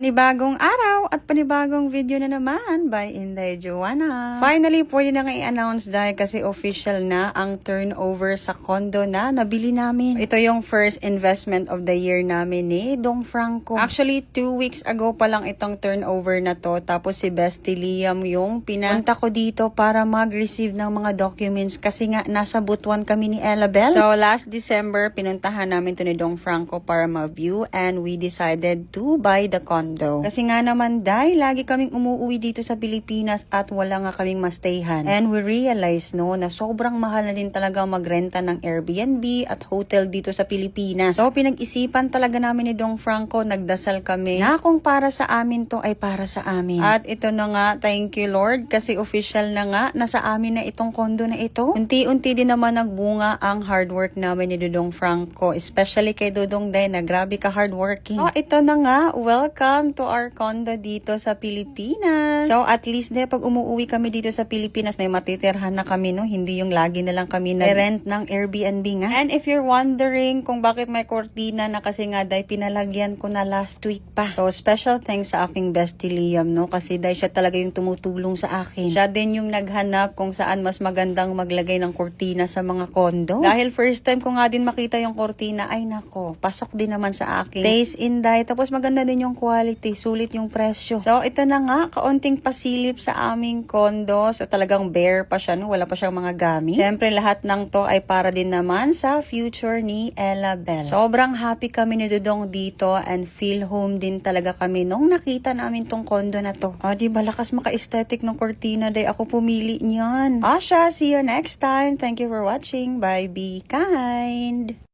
Panibagong araw at panibagong video na naman by Inday Joanna. Finally, pwede na nga i-announce dahil kasi official na ang turnover sa condo na nabili namin. Ito yung first investment of the year namin ni Dong Franco. Actually, 2 weeks ago pa lang itong turnover na to. Tapos si Bestie Liam yung pinunta ko dito para mag-receive ng mga documents kasi nga nasa Butuan kami ni Ella Bell. So last December, pinuntahan namin to ni Dong Franco para ma-view and we decided to buy the condo. Kasi nga naman dahil lagi kaming umuwi dito sa Pilipinas at wala nga kaming mastayhan. And we realized na sobrang mahal na din talaga magrenta ng Airbnb at hotel dito sa Pilipinas. So pinag-isipan talaga namin ni Dong Franco, nagdasal kami na kung para sa amin to ay para sa amin. At ito na nga, thank you Lord kasi official na nga, nasa amin na itong condo na ito. Unti-unti din naman nagbunga ang hard work namin ni Dong Franco, especially kay Dodong Day na grabe ka hardworking. Oh, ito na nga, welcome to our condo dito sa Pilipinas. So at least pag umuwi kami dito sa Pilipinas, may matitirhan na kami, no? Hindi yung lagi na lang kami na rent ng Airbnb nga. And if you're wondering kung bakit may kortina na, kasi nga dahil pinalagyan ko na last week pa. So special thanks sa aking bestie Liam, no? Kasi dahil siya talaga yung tumutulong sa akin. Siya din yung naghanap kung saan mas magandang maglagay ng kortina sa mga condo. Dahil first time ko nga din makita yung kortina, ay nako, pasok din naman sa akin. Taste Inday, tapos maganda din yung quality, sulit yung presyo. So, ito na nga, kaunting pasilip sa aming condo. So, talagang bare pa siya, no? Wala pa siyang mga gamit. Siyempre, lahat ng to ay para din naman sa future ni Ella Bell. Sobrang happy kami ni Dodong dito and feel home din talaga kami nung nakita namin tong condo na to. O, di ba, lakas maka-aesthetic ng cortina, day ako pumili niyan. Asha, see you next time. Thank you for watching. Bye, be kind.